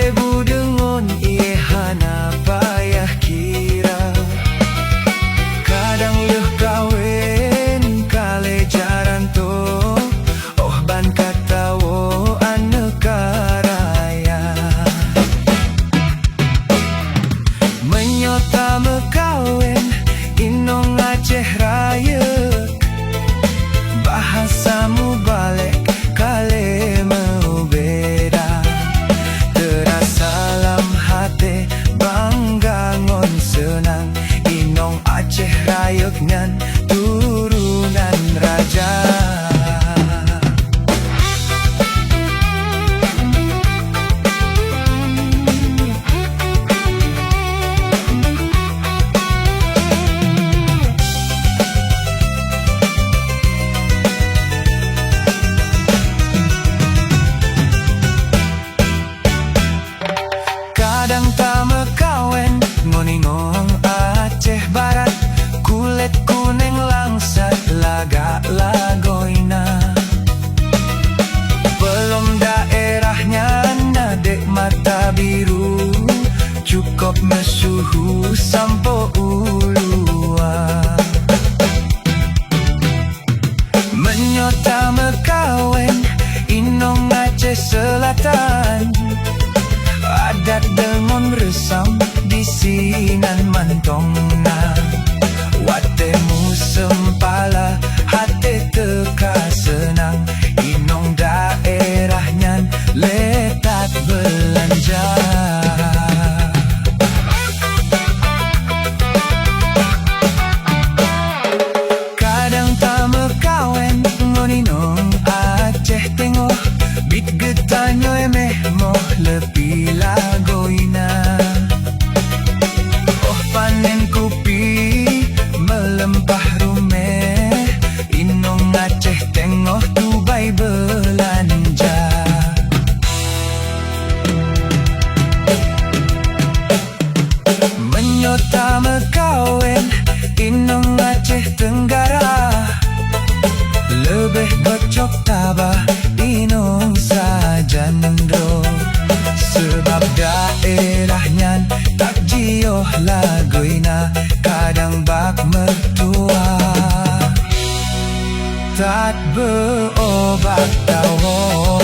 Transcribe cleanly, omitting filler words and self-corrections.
tebu dengon iye hana payah kira. Kadang leh kawen kale jaran to, oh ban katawo anekaraya. Menyota mekawen inong Aceh Raya, bahasamu balik kale mau beda. Terasa dalam hati bangga ngon senang, inong Aceh Raya ngan turunan raja. Kadang tak mekawen ngoningong Aceh Barat, kulit kuning langsat lagak lagoina. Belum daerahnya nadek mata biru, cukup mesuhu sampo ulua. Menyota mekawen inong Aceh Selatan, adat dengon resam di sinan mantongna. Watemu sempala hati teka senang, inong daerahnya letak belanja. Kadang tak mekawen ngoninong Aceh Tengah, bit getanyo emeh moh lebih lagoina. Oh panen kopi melempah rumeh, inong Aceh Tengah Dubai belanja. Menyota mekawen inong Aceh Tenggara, lebih gocok tabah inong saja nendro. Sebab daerahnya tak jioh lagoina, kadang bak mertua tak beobat tawo.